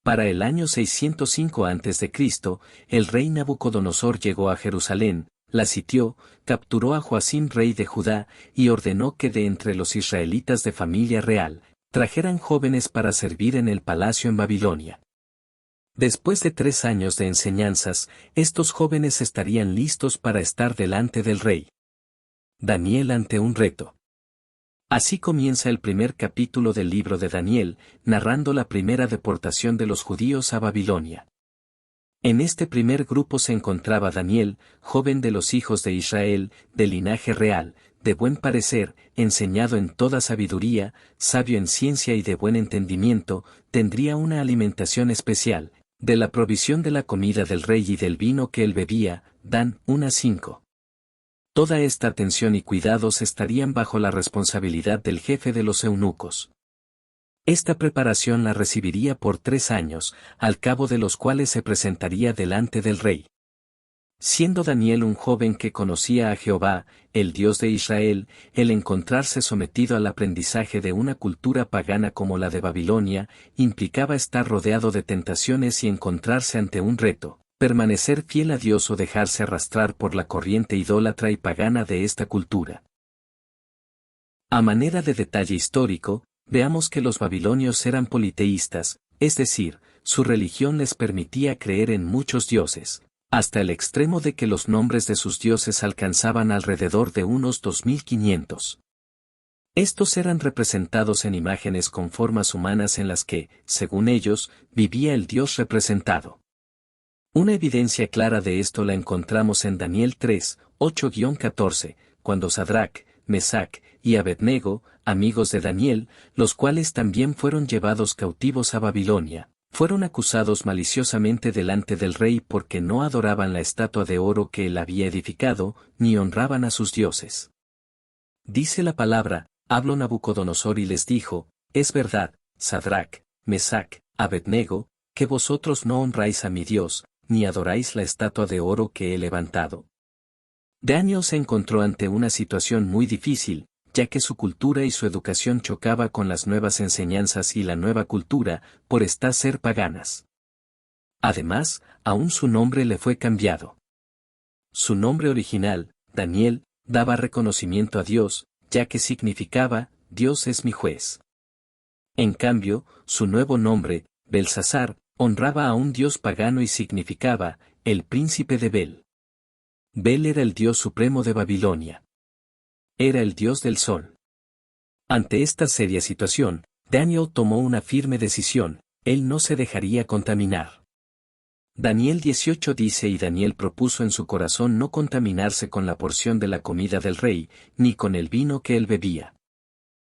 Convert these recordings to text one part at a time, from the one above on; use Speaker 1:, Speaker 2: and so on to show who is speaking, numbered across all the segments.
Speaker 1: Para el año 605 a.C., el rey Nabucodonosor llegó a Jerusalén, la sitió, capturó a Joacim rey de Judá, y ordenó que de entre los israelitas de familia real, trajeran jóvenes para servir en el palacio en Babilonia. Después de 3 años de enseñanzas, estos jóvenes estarían listos para estar delante del rey. Daniel ante un reto. Así comienza el primer capítulo del libro de Daniel, narrando la primera deportación de los judíos a Babilonia. En este primer grupo se encontraba Daniel, joven de los hijos de Israel, de linaje real, de buen parecer, enseñado en toda sabiduría, sabio en ciencia y de buen entendimiento, tendría una alimentación especial, de la provisión de la comida del rey y del vino que él bebía, Dan 1:5. Toda esta atención y cuidados estarían bajo la responsabilidad del jefe de los eunucos. Esta preparación la recibiría por 3 años, al cabo de los cuales se presentaría delante del rey. Siendo Daniel un joven que conocía a Jehová, el Dios de Israel, el encontrarse sometido al aprendizaje de una cultura pagana como la de Babilonia, implicaba estar rodeado de tentaciones y encontrarse ante un reto, permanecer fiel a Dios o dejarse arrastrar por la corriente idólatra y pagana de esta cultura. A manera de detalle histórico, veamos que los babilonios eran politeístas, es decir, su religión les permitía creer en muchos dioses, hasta el extremo de que los nombres de sus dioses alcanzaban alrededor de unos 2500. Estos eran representados en imágenes con formas humanas en las que, según ellos, vivía el dios representado. Una evidencia clara de esto la encontramos en Daniel 3, 8-14, cuando Sadrac, Mesac y Abednego, amigos de Daniel, los cuales también fueron llevados cautivos a Babilonia, fueron acusados maliciosamente delante del rey porque no adoraban la estatua de oro que él había edificado, ni honraban a sus dioses. Dice la palabra, habló Nabucodonosor y les dijo, es verdad, Sadrac, Mesac, Abednego, que vosotros no honráis a mi Dios, ni adoráis la estatua de oro que he levantado. Daniel se encontró ante una situación muy difícil, ya que su cultura y su educación chocaba con las nuevas enseñanzas y la nueva cultura, por ser paganas. Además, aún su nombre le fue cambiado. Su nombre original, Daniel, daba reconocimiento a Dios, ya que significaba, Dios es mi juez. En cambio, su nuevo nombre, Belsasar, honraba a un dios pagano y significaba, el príncipe de Bel. Bel era el dios supremo de Babilonia. Era el dios del sol. Ante esta seria situación, Daniel tomó una firme decisión, él no se dejaría contaminar. Daniel 18 dice y Daniel propuso en su corazón no contaminarse con la porción de la comida del rey, ni con el vino que él bebía.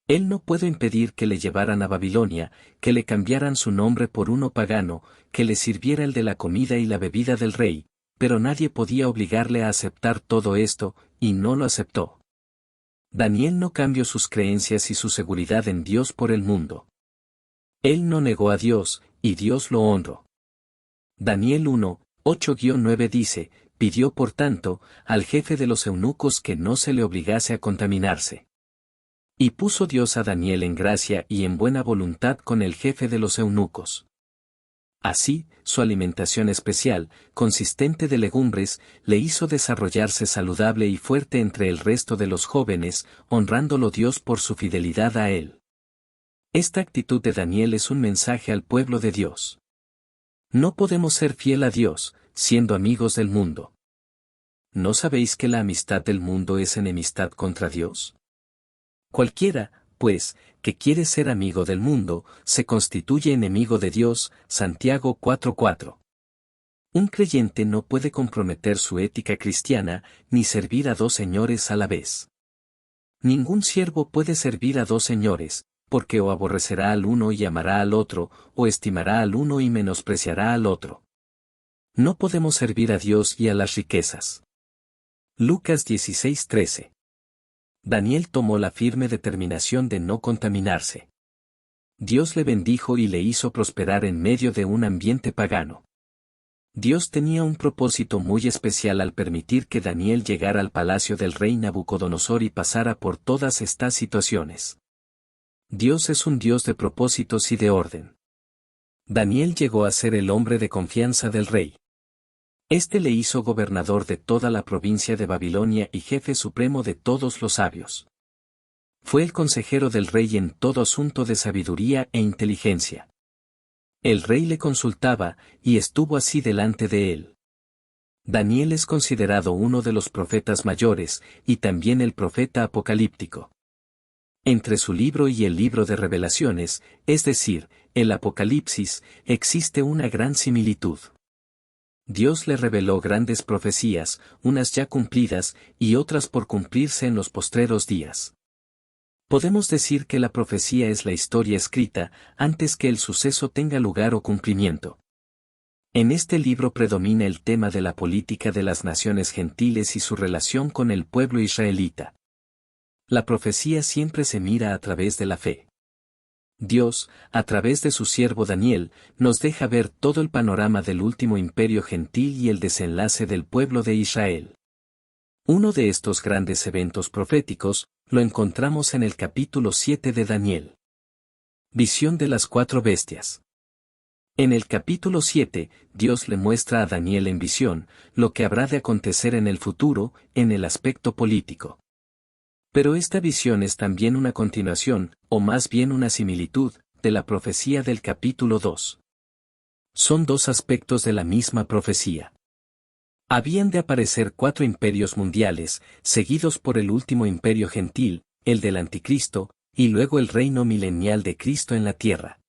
Speaker 1: Él no pudo impedir que le llevaran a Babilonia, que le cambiaran su nombre por uno pagano, que le sirviera el de la comida y la bebida del rey, pero nadie podía obligarle a aceptar todo esto, y no lo aceptó. Daniel no cambió sus creencias y su seguridad en Dios por el mundo. Él no negó a Dios, y Dios lo honró. Daniel 1, 8-9 dice, pidió por tanto, al jefe de los eunucos que no se le obligase a contaminarse. Y puso Dios a Daniel en gracia y en buena voluntad con el jefe de los eunucos. Así, su alimentación especial, consistente de legumbres, le hizo desarrollarse saludable y fuerte entre el resto de los jóvenes, honrándolo Dios por su fidelidad a él. Esta actitud de Daniel es un mensaje al pueblo de Dios. No podemos ser fiel a Dios, siendo amigos del mundo. ¿No sabéis que la amistad del mundo es enemistad contra Dios? Cualquiera, pues, que quiere ser amigo del mundo, se constituye enemigo de Dios, Santiago 4:4. Un creyente no puede comprometer su ética cristiana, ni servir a 2 señores a la vez. Ningún siervo puede servir a 2 señores, porque o aborrecerá al uno y amará al otro, o estimará al uno y menospreciará al otro. No podemos servir a Dios y a las riquezas. Lucas 16:13. Daniel tomó la firme determinación de no contaminarse. Dios le bendijo y le hizo prosperar en medio de un ambiente pagano. Dios tenía un propósito muy especial al permitir que Daniel llegara al palacio del rey Nabucodonosor y pasara por todas estas situaciones. Dios es un Dios de propósitos y de orden. Daniel llegó a ser el hombre de confianza del rey. Este le hizo gobernador de toda la provincia de Babilonia y jefe supremo de todos los sabios. Fue el consejero del rey en todo asunto de sabiduría e inteligencia. El rey le consultaba, y estuvo así delante de él. Daniel es considerado uno de los profetas mayores, y también el profeta apocalíptico. Entre su libro y el libro de Revelaciones, es decir, el Apocalipsis, existe una gran similitud. Dios le reveló grandes profecías, unas ya cumplidas, y otras por cumplirse en los postreros días. Podemos decir que la profecía es la historia escrita, antes que el suceso tenga lugar o cumplimiento. En este libro predomina el tema de la política de las naciones gentiles y su relación con el pueblo israelita. La profecía siempre se mira a través de la fe. Dios, a través de su siervo Daniel, nos deja ver todo el panorama del último imperio gentil y el desenlace del pueblo de Israel. Uno de estos grandes eventos proféticos, lo encontramos en el capítulo 7 de Daniel. Visión de las 4 bestias. En el capítulo 7, Dios le muestra a Daniel en visión, lo que habrá de acontecer en el futuro, en el aspecto político. Pero esta visión es también una continuación, o más bien una similitud, de la profecía del capítulo 2. Son dos aspectos de la misma profecía. Habían de aparecer 4 imperios mundiales, seguidos por el último imperio gentil, el del Anticristo, y luego el reino milenial de Cristo en la tierra.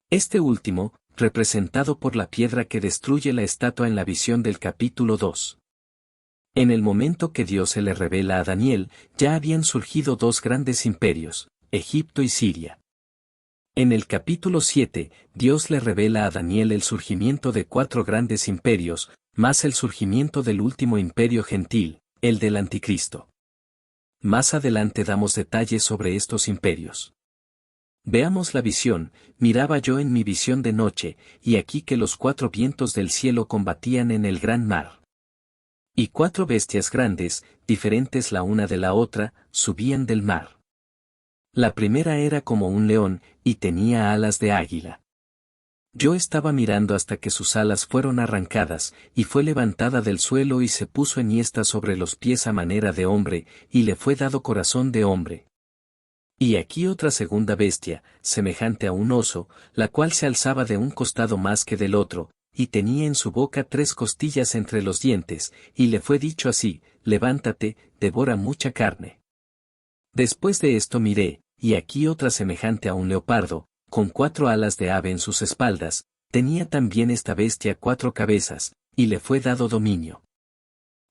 Speaker 1: Este último, representado por la piedra que destruye la estatua en la visión del capítulo 2. En el momento que Dios se le revela a Daniel, ya habían surgido 2 grandes imperios, Egipto y Siria. En el capítulo 7, Dios le revela a Daniel el surgimiento de 4 grandes imperios, más el surgimiento del último imperio gentil, el del Anticristo. Más adelante damos detalles sobre estos imperios. Veamos la visión. Miraba yo en mi visión de noche, y aquí que los 4 vientos del cielo combatían en el gran mar. Y 4 bestias grandes, diferentes la una de la otra, subían del mar. La primera era como un león, y tenía alas de águila. Yo estaba mirando hasta que sus alas fueron arrancadas, y fue levantada del suelo y se puso enhiesta sobre los pies a manera de hombre, y le fue dado corazón de hombre. Y aquí otra segunda bestia, semejante a un oso, la cual se alzaba de un costado más que del otro, y tenía en su boca 3 costillas entre los dientes, y le fue dicho así: levántate, devora mucha carne. Después de esto miré, y aquí otra semejante a un leopardo, con 4 alas de ave en sus espaldas, tenía también esta bestia 4 cabezas, y le fue dado dominio.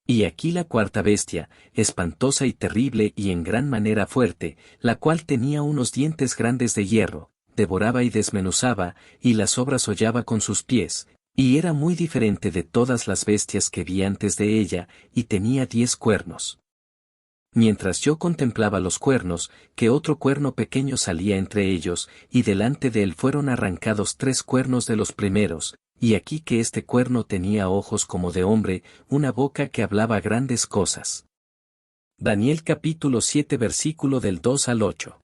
Speaker 1: Y aquí la cuarta bestia, espantosa y terrible y en gran manera fuerte, la cual tenía unos dientes grandes de hierro, devoraba y desmenuzaba, y las obras hollaba con sus pies, y era muy diferente de todas las bestias que vi antes de ella, y tenía 10 cuernos. Mientras yo contemplaba los cuernos, que otro cuerno pequeño salía entre ellos, y delante de él fueron arrancados 3 cuernos de los primeros, y aquí que este cuerno tenía ojos como de hombre, una boca que hablaba grandes cosas. Daniel capítulo 7 versículo del 2 al 8.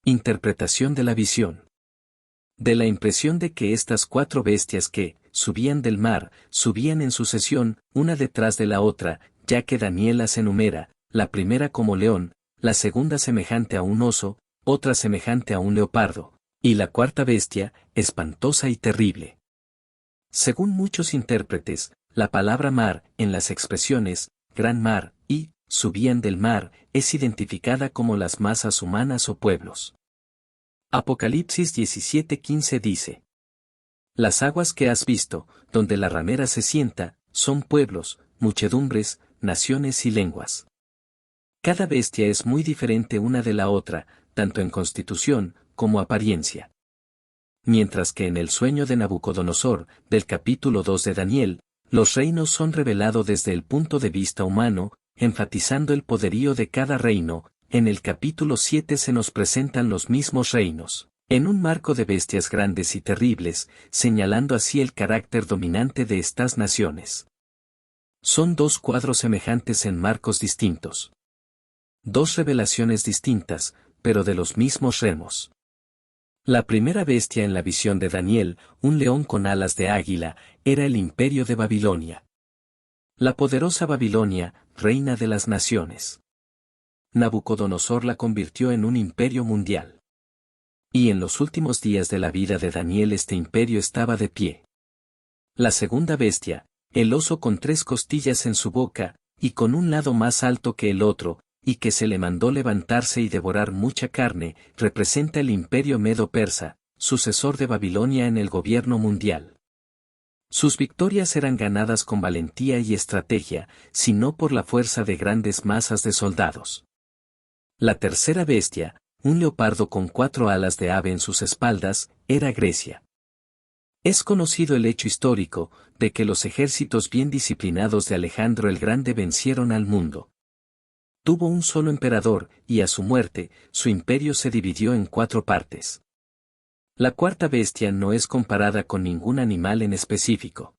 Speaker 1: Interpretación de la visión. De la impresión de que estas 4 bestias que subían del mar, subían en sucesión, una detrás de la otra, ya que Daniel las enumera, la primera como león, la segunda semejante a un oso, otra semejante a un leopardo, y la cuarta bestia, espantosa y terrible. Según muchos intérpretes, la palabra mar, en las expresiones, gran mar, y, subían del mar, es identificada como las masas humanas o pueblos. Apocalipsis 17:15 dice: Las aguas que has visto, donde la ramera se sienta, son pueblos, muchedumbres, naciones y lenguas. Cada bestia es muy diferente una de la otra, tanto en constitución, como apariencia. Mientras que en el sueño de Nabucodonosor, del capítulo 2 de Daniel, los reinos son revelados desde el punto de vista humano, enfatizando el poderío de cada reino. En el capítulo 7 se nos presentan los mismos reinos, en un marco de bestias grandes y terribles, señalando así el carácter dominante de estas naciones. Son 2 cuadros semejantes en marcos distintos. 2 revelaciones distintas, pero de los mismos remos. La primera bestia en la visión de Daniel, un león con alas de águila, era el imperio de Babilonia. La poderosa Babilonia, reina de las naciones. Nabucodonosor la convirtió en un imperio mundial. Y en los últimos días de la vida de Daniel este imperio estaba de pie. La segunda bestia, el oso con 3 costillas en su boca, y con un lado más alto que el otro, y que se le mandó levantarse y devorar mucha carne, representa el imperio medo-persa, sucesor de Babilonia en el gobierno mundial. Sus victorias eran ganadas con valentía y estrategia, sino por la fuerza de grandes masas de soldados. La tercera bestia, un leopardo con 4 alas de ave en sus espaldas, era Grecia. Es conocido el hecho histórico, de que los ejércitos bien disciplinados de Alejandro el Grande vencieron al mundo. Tuvo un solo emperador, y a su muerte, su imperio se dividió en 4 partes. La cuarta bestia no es comparada con ningún animal en específico.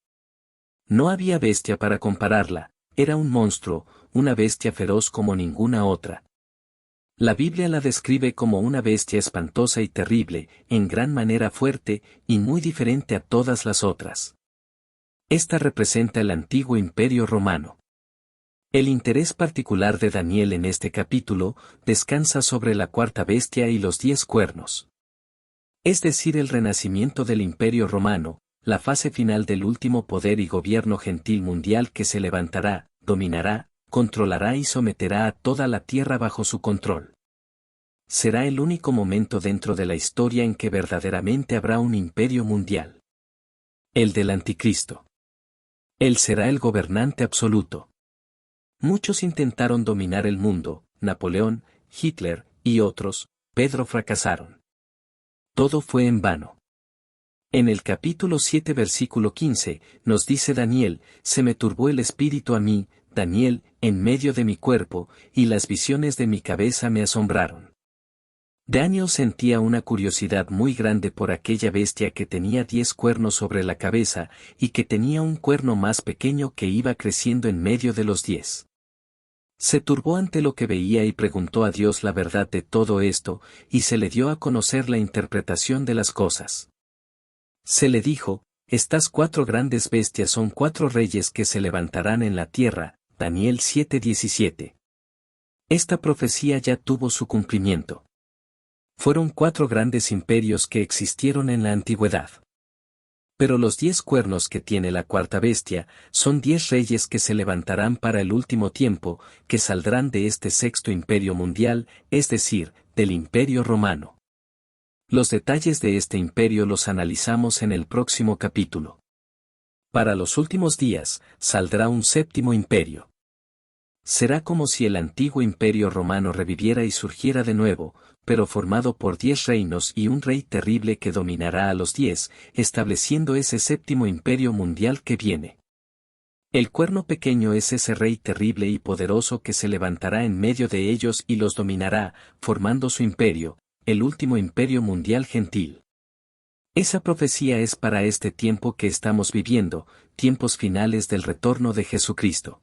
Speaker 1: No había bestia para compararla, era un monstruo, una bestia feroz como ninguna otra. La Biblia la describe como una bestia espantosa y terrible, en gran manera fuerte, y muy diferente a todas las otras. Esta representa el antiguo imperio romano. El interés particular de Daniel en este capítulo descansa sobre la cuarta bestia y los 10 cuernos. Es decir, el renacimiento del imperio romano, la fase final del último poder y gobierno gentil mundial que se levantará, dominará, controlará y someterá a toda la tierra bajo su control. Será el único momento dentro de la historia en que verdaderamente habrá un imperio mundial. El del Anticristo. Él será el gobernante absoluto. Muchos intentaron dominar el mundo, Napoleón, Hitler, y otros, Pedro fracasaron. Todo fue en vano. En el capítulo 7 versículo 15, nos dice Daniel, se me turbó el espíritu a mí, Daniel, en medio de mi cuerpo, y las visiones de mi cabeza me asombraron. Daniel sentía una curiosidad muy grande por aquella bestia que tenía 10 cuernos sobre la cabeza, y que tenía un cuerno más pequeño que iba creciendo en medio de los 10. Se turbó ante lo que veía y preguntó a Dios la verdad de todo esto, y se le dio a conocer la interpretación de las cosas. Se le dijo, estas 4 grandes bestias son 4 reyes que se levantarán en la tierra, Daniel 7:17. Esta profecía ya tuvo su cumplimiento. Fueron 4 grandes imperios que existieron en la antigüedad. Pero los 10 cuernos que tiene la cuarta bestia, son 10 reyes que se levantarán para el último tiempo, que saldrán de este sexto imperio mundial, es decir, del imperio romano. Los detalles de este imperio los analizamos en el próximo capítulo. Para los últimos días, saldrá un séptimo imperio. Será como si el antiguo imperio romano reviviera y surgiera de nuevo, pero formado por 10 reinos y un rey terrible que dominará a los 10, estableciendo ese séptimo imperio mundial que viene. El cuerno pequeño es ese rey terrible y poderoso que se levantará en medio de ellos y los dominará, formando su imperio, el último imperio mundial gentil. Esa profecía es para este tiempo que estamos viviendo, tiempos finales del retorno de Jesucristo.